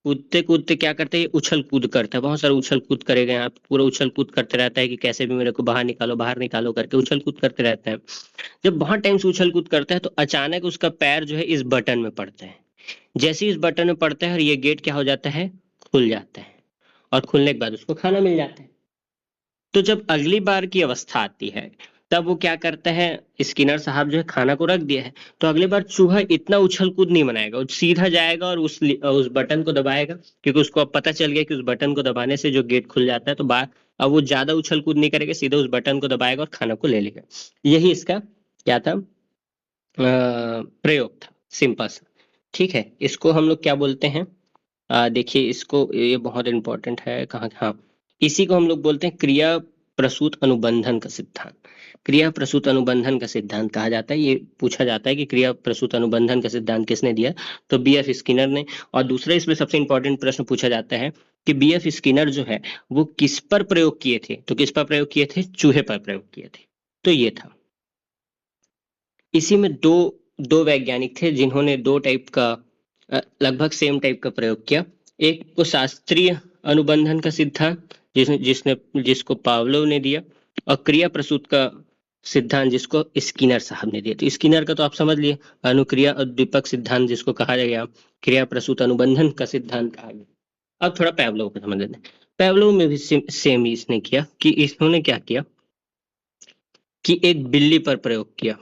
Speaker 1: कूदते कूदते क्या करते हैं? ये उछल कूद करता है, बहुत सारा उछल कूद करेगा, यहाँ पे पूरा उछल कूद करते रहता है कि कैसे भी मेरे को बाहर निकालो करके उछल कूद करते रहता है। जब बहुत टाइम से उछल कूद करता है तो अचानक उसका पैर जो है इस बटन में पड़ता है। जैसे ही इस बटन में पड़ता है और ये गेट क्या हो जाता है? खुल जाता है, और खुलने के बाद उसको खाना मिल जाता है। तो जब अगली बार की अवस्था आती है, तब वो क्या करता है? स्किनर साहब जो है खाना को रख दिया है, तो अगली बार चूहा इतना उछल कूद नहीं बनाएगा, वो सीधा जाएगा और उस बटन को दबाएगा, क्योंकि उसको अब पता चल गया कि उस बटन को दबाने से जो गेट खुल जाता है। तो बार अब वो ज्यादा उछल कूद नहीं करेगा, सीधा उस बटन को दबाएगा और खाना को ले लेगा। यही इसका क्या था? प्रयोग था, सिंपल सा। ठीक है, इसको हम लोग क्या बोलते हैं? देखिए, इसको, ये बहुत इंपॉर्टेंट है, कहाँ? हाँ, इसी को हम लोग बोलते हैं क्रिया प्रसूत अनुबंधन का सिद्धांत। क्रिया प्रसूत अनुबंधन का सिद्धांत कहा जाता है। ये पूछा जाता है कि क्रिया प्रसूत अनुबंधन का सिद्धांत किसने दिया? तो बीएफ स्किनर ने। और दूसरा इसमें सबसे इंपॉर्टेंट प्रश्न पूछा जाता है कि बीएफ स्किनर जो है वो किस पर प्रयोग किए थे? तो किस पर प्रयोग किए थे? चूहे पर प्रयोग किए थे। तो ये था। इसी में दो दो वैज्ञानिक थे जिन्होंने दो टाइप का, लगभग सेम टाइप का प्रयोग किया। एक को शास्त्रीय अनुबंधन का सिद्धांत जिसने जिसने जिसको पावलोव ने दिया, और क्रिया प्रसूत का सिद्धांत जिसको स्किनर साहब ने दिया। तो स्किनर का तो आप समझ लिए, अनुक्रिया उद्दीपक सिद्धांत जिसको कहा गया, क्रिया प्रसूत अनुबंधन का सिद्धांत कहा गया। अब थोड़ा पैवलोव को समझ लेते हैं। पैवलोव में भी सेम ही इसने किया कि इन्होंने क्या किया कि एक बिल्ली पर प्रयोग किया,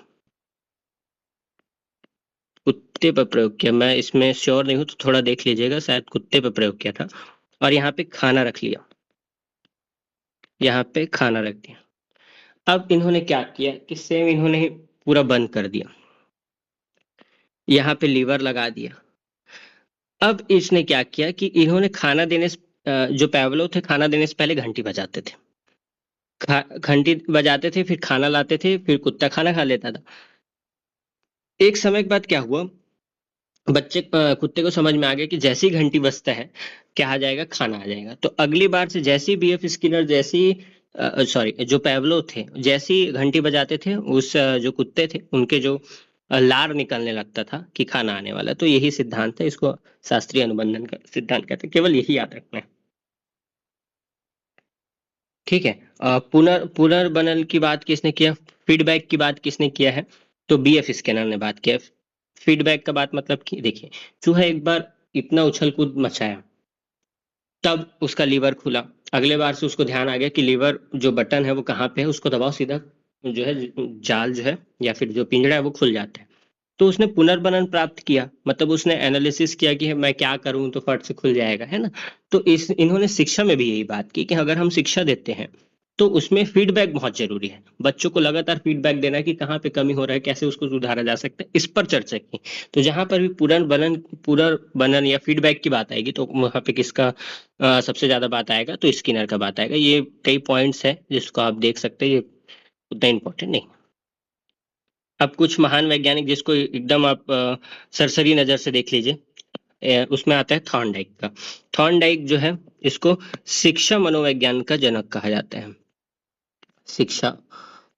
Speaker 1: कुत्ते पर प्रयोग किया, मैं इसमें श्योर नहीं हूं तो थोड़ा देख लीजिएगा, शायद कुत्ते पर प्रयोग किया था। और यहाँ पे खाना रख लिया, यहाँ पे खाना रख दिया। अब इन्होंने क्या किया कि सेम इन्होंने पूरा बंद कर दिया, यहाँ पे लीवर लगा दिया। अब इसने क्या किया कि इन्होंने खाना देने से, जो पैवलो थे खाना देने से पहले घंटी बजाते थे, घंटी बजाते थे, फिर खाना लाते थे, फिर कुत्ता खाना खा लेता था। एक समय के बाद क्या हुआ, कुत्ते को समझ में आ गया कि जैसी घंटी बजता है क्या आ जाएगा? खाना आ जाएगा। तो अगली बार से जैसे ही बीएफ स्किनर जैसी सॉरी, जो पैवलो थे, जैसे ही घंटी बजाते थे उस जो कुत्ते थे उनके जो लार निकलने लगता था कि खाना आने वाला है। तो यही सिद्धांत है, इसको शास्त्रीय अनुबंधन का सिद्धांत कहते हैं। केवल यही याद रखना है, ठीक है। पुनर्बनन की बात किसने किया, फीडबैक की बात किसने किया है, तो बीएफ स्किनर ने बात किया। फीडबैक का बात मतलब कि देखिए, चूहा एक बार इतना उछल कूद मचाया, तब उसका लीवर खुला। अगले बार से उसको ध्यान आ गया कि लीवर जो बटन है वो कहाँ पे है, उसको दबाओ, सीधा जो है जाल जो है या फिर जो पिंजड़ा है वो खुल जाता है। तो उसने पुनर्बनन प्राप्त किया, मतलब उसने एनालिसिस किया कि मैं क्या करूं तो फट से खुल जाएगा, है ना। तो इस इन्होंने शिक्षा में भी यही बात की कि अगर हम शिक्षा देते हैं तो उसमें फीडबैक बहुत जरूरी है। बच्चों को लगातार फीडबैक देना कि कहाँ पे कमी हो रहा है, कैसे उसको सुधारा जा सकता है, इस पर चर्चा की। तो जहां पर भी पुनर्बनन या फीडबैक की बात आएगी तो वहां पे किसका सबसे ज्यादा बात आएगा, तो स्किनर का बात आएगा। ये कई पॉइंट्स है जिसको आप देख सकते हैं, ये उतना इंपॉर्टेंट नहीं। अब कुछ महान वैज्ञानिक जिसको एकदम आप सरसरी नजर से देख लीजिए, उसमें आता है थॉर्नडाइक का। थॉर्नडाइक जो है, इसको शिक्षा मनोविज्ञान का जनक कहा जाता है। शिक्षा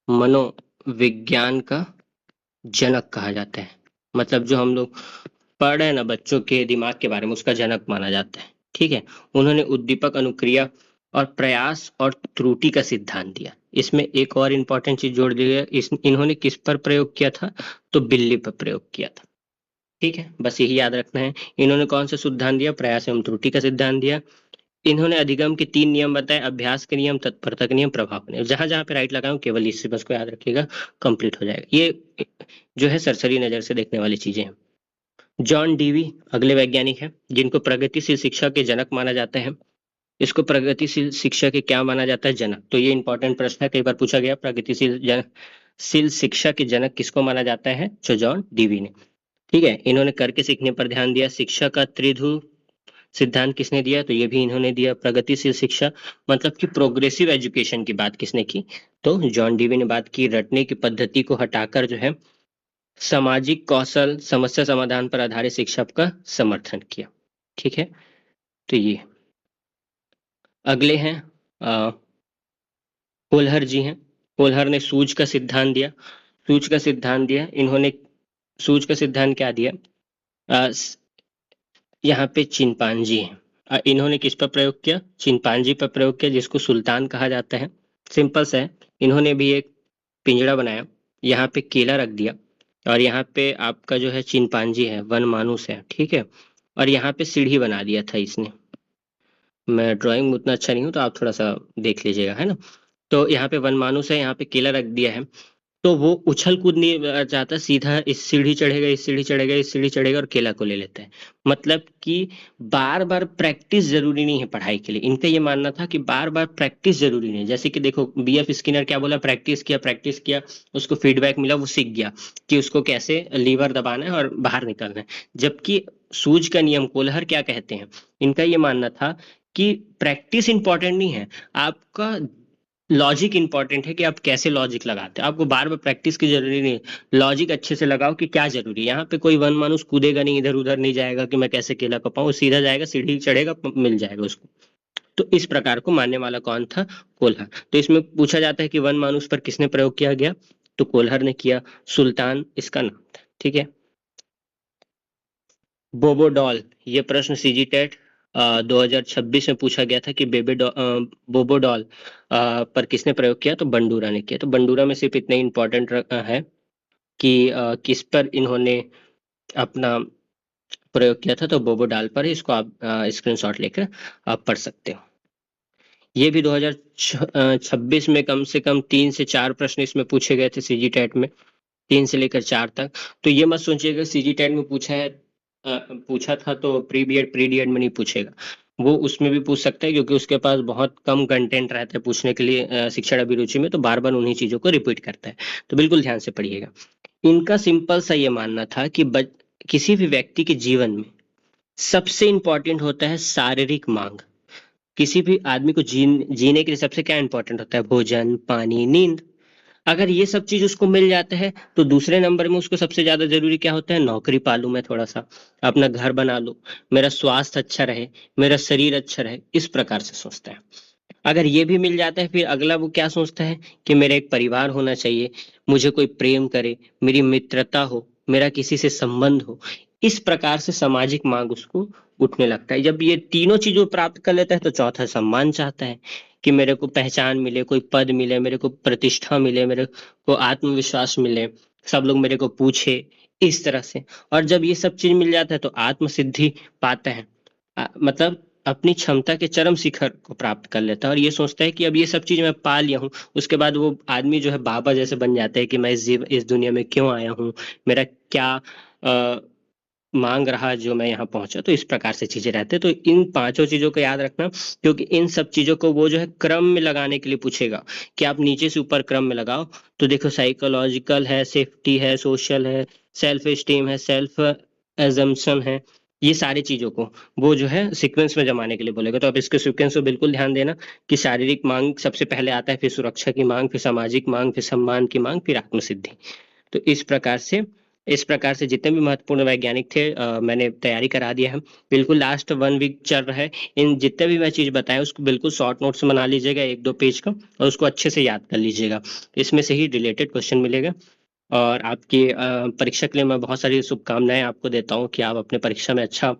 Speaker 1: मनोविज्ञान का जनक कहा जाता है, मतलब जो हम लोग पढ़ रहे हैं ना बच्चों के दिमाग के बारे में, उसका जनक माना जाता है, ठीक है। उन्होंने उद्दीपक, अनुक्रिया और प्रयास और त्रुटि का सिद्धांत दिया। इसमें एक और इम्पोर्टेंट चीज जोड़ दी है, इन्होंने किस पर प्रयोग किया था, तो बिल्ली पर प्रयोग किया था, ठीक है। बस यही याद रखना है। इन्होंने कौन सा सिद्धांत दिया, प्रयास एवं त्रुटि का सिद्धांत दिया। इन्होंने अधिगम के 3 नियम बताए, अभ्यास के नियम, तत्परता के नियम, प्रभाव के नियम। जहां जहां पे राइट लगाऊं केवल इससे बस को याद रखिएगा, कंप्लीट हो जाएगा। ये जो है सरसरी नजर से देखने वाली चीजें हैं। जॉन डीवी अगले वैज्ञानिक हैं जिनको प्रगतिशील शिक्षा के जनक माना जाता है। इसको प्रगतिशील शिक्षा के क्या माना जाता है, जनक। तो ये इंपॉर्टेंट प्रश्न है, कई बार पूछा गया, प्रगतिशील शिक्षा के जनक किसको माना जाता है, जो जॉन डीवी ने, ठीक है। इन्होंने करके सीखने पर ध्यान दिया। शिक्षा का त्रिध्रुव सिद्धांत किसने दिया, तो ये भी इन्होंने दिया। प्रगतिशील शिक्षा मतलब कि प्रोग्रेसिव एजुकेशन की बात किसने की, तो जॉन डीवी ने बात की। रटने की पद्धति को हटाकर जो है सामाजिक कौशल, समस्या समाधान पर आधारित शिक्षा का समर्थन किया, ठीक है। तो ये अगले हैं कोल्हर जी हैं। कोल्हर ने सूझ का सिद्धांत दिया। सूझ का सिद्धांत दिया इन्होंने। सूझ का सिद्धांत क्या दिया, अ, यहाँ पे चिंपांजी है, इन्होंने किस पर प्रयोग किया, चिंपांजी पर प्रयोग किया, जिसको सुल्तान कहा जाता है। सिंपल सा है, इन्होंने भी एक पिंजड़ा बनाया, यहाँ पे केला रख दिया, और यहाँ पे आपका जो है चिंपांजी है, वन मानुस है, ठीक है। और यहाँ पे सीढ़ी बना दिया था इसने। मैं ड्राइंग में उतना अच्छा नहीं हूँ तो आप थोड़ा सा देख लीजिएगा, है ना। तो यहाँ पे वन मानुस है, यहाँ पे केला रख दिया है। तो वो उछल कूद नहीं चाहता, सीधा इस सीढ़ी चढ़ेगा, इस सीढ़ी चढ़ेगा, इस सीढ़ी चढ़ेगा और केला को ले लेता है। मतलब कि बार बार प्रैक्टिस जरूरी नहीं है पढ़ाई के लिए। इनका ये मानना था कि बार बार प्रैक्टिस जरूरी नहीं है। जैसे कि देखो बीएफ स्किनर क्या बोला, प्रैक्टिस किया, प्रैक्टिस किया, उसको फीडबैक मिला, वो सीख गया कि उसको कैसे लीवर दबाना है और बाहर निकलना है। जबकि सूझ का नियम कोल्हर क्या कहते हैं, इनका ये मानना था कि प्रैक्टिस इंपॉर्टेंट नहीं है, आपका लॉजिक इंपॉर्टेंट है कि आप कैसे लॉजिक लगाते हैं। आपको बार बार प्रैक्टिस की जरूरी नहीं है, लॉजिक अच्छे से लगाओ कि क्या जरूरी है। यहाँ पे कोई वन मानुस कूदेगा नहीं, इधर उधर नहीं जाएगा कि मैं कैसे केला को पाऊं, सीधा जाएगा, सीढ़ी चढ़ेगा, मिल जाएगा उसको। तो इस प्रकार को मानने वाला कौन था, कोल्हर। तो इसमें पूछा जाता है कि वन मानुस पर किसने प्रयोग किया गया, तो कोल्हर ने किया। सुल्तान इसका नाम था, ठीक है। बोबोडॉल, ये प्रश्न सीजी टेट 2026 में पूछा गया था कि बोबोडॉल पर किसने प्रयोग किया, तो बंडूरा ने किया। तो बंडूरा में सिर्फ इतने इंपॉर्टेंट है कि किस पर इन्होंने अपना प्रयोग किया था, तो बोबोडॉल पर ही। इसको आप स्क्रीनशॉट लेकर आप पढ़ सकते हो। ये भी 2026 में कम से कम 3 से 4 प्रश्न इसमें पूछे गए थे सीजी टेट में, 3 से लेकर 4 तक। तो ये मत सोचिएगा सीजी टेट में पूछा है, पूछा था तो प्री डीएड में नहीं पूछेगा। वो उसमें भी पूछ सकता है, क्योंकि उसके पास बहुत कम कंटेंट रहता है पूछने के लिए शिक्षण अभिरुचि में, तो बार बार उन्हीं चीजों को रिपीट करता है। तो बिल्कुल ध्यान से पढ़िएगा। इनका सिंपल सा ये मानना था कि किसी भी व्यक्ति के जीवन में सबसे इंपॉर्टेंट होता है शारीरिक मांग। किसी भी आदमी को जीने के लिए सबसे क्या इंपॉर्टेंट होता है, भोजन, पानी, नींद। अगर ये सब चीज उसको मिल जाता है तो दूसरे नंबर में उसको सबसे ज्यादा जरूरी क्या होता है, नौकरी पालूं मैं थोड़ा सा, अपना घर बना लूं, मेरा स्वास्थ्य अच्छा रहे, मेरा शरीर अच्छा रहे, इस प्रकार से सोचता है। अगर ये भी मिल जाता है, फिर अगला वो क्या सोचता है कि मेरा एक परिवार होना चाहिए, मुझे कोई प्रेम करे, मेरी मित्रता हो, मेरा किसी से संबंध हो। इस प्रकार से सामाजिक मांग उसको उठने लगता है। जब ये तीनों चीजों प्राप्त कर लेता है तो चौथा सम्मान चाहता है कि मेरे को पहचान मिले, कोई पद मिले, मेरे को प्रतिष्ठा मिले, मेरे को आत्मविश्वास मिले, सब लोग मेरे को पूछे, इस तरह से। और जब ये सब चीज मिल जाता है तो आत्म सिद्धि पाता है। मतलब अपनी क्षमता के चरम शिखर को प्राप्त कर लेता है और ये सोचता है कि अब ये सब चीज मैं पा लिया हूँ। उसके बाद वो आदमी जो है बाबा जैसे बन जाता है कि मैं इस दुनिया में क्यों आया हूँ, मेरा क्या अ, मांग रहा जो मैं यहाँ पहुंचा। तो इस प्रकार से चीजें रहते हैं। तो इन पांचों चीजों को याद रखना, क्योंकि इन सब चीजों को वो जो है क्रम में लगाने के लिए पूछेगा कि आप नीचे से ऊपर क्रम में लगाओ। तो देखो, साइकोलॉजिकल है, सेफ्टी है, सोशल है, सेल्फ एस्टीम है, सेल्फ एजम्पशन है, ये सारी चीजों को वो जो है सीक्वेंस में जमाने के लिए बोलेगा। तो आप इसके सीक्वेंस को बिल्कुल ध्यान देना कि शारीरिक मांग सबसे पहले आता है, फिर सुरक्षा की मांग, फिर सामाजिक मांग, फिर सम्मान की मांग, फिर आत्मसिद्धि। तो इस प्रकार से जितने भी महत्वपूर्ण वैज्ञानिक थे मैंने तैयारी करा दिया है। बिल्कुल लास्ट 1 वीक चल रहा है। इन जितने भी मैं चीज बताया उसको बिल्कुल शॉर्ट नोट्स बना लीजिएगा 1-2 पेज का, और उसको अच्छे से याद कर लीजिएगा। इसमें से ही रिलेटेड क्वेश्चन मिलेगा। और आपकी परीक्षा के लिए मैं बहुत सारी शुभकामनाएं आपको देता हूँ कि आप अपने परीक्षा में अच्छा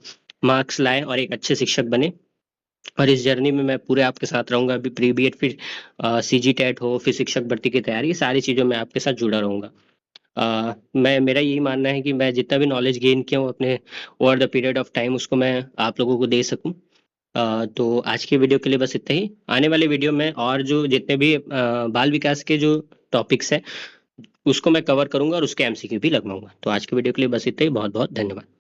Speaker 1: मार्क्स लाएं और एक अच्छे शिक्षक बने। और इस जर्नी में मैं पूरे आपके साथ रहूंगा। अभी प्री बी एड, फिर सीजी टेट हो, फिर शिक्षक भर्ती की तैयारी, ये सारी चीजों में आपके साथ जुड़ा रहूंगा। मेरा यही मानना है कि मैं जितना भी नॉलेज गेन किया हूँ अपने over the period of time, उसको मैं आप लोगों को दे सकूं। तो आज की वीडियो के लिए बस इतना ही। आने वाले वीडियो में और जो जितने भी बाल विकास के जो टॉपिक्स हैं उसको मैं कवर करूंगा और उसके एमसीक्यू भी लगवाऊंगा। तो आज की वीडियो के लिए बस इतना ही। बहुत बहुत धन्यवाद।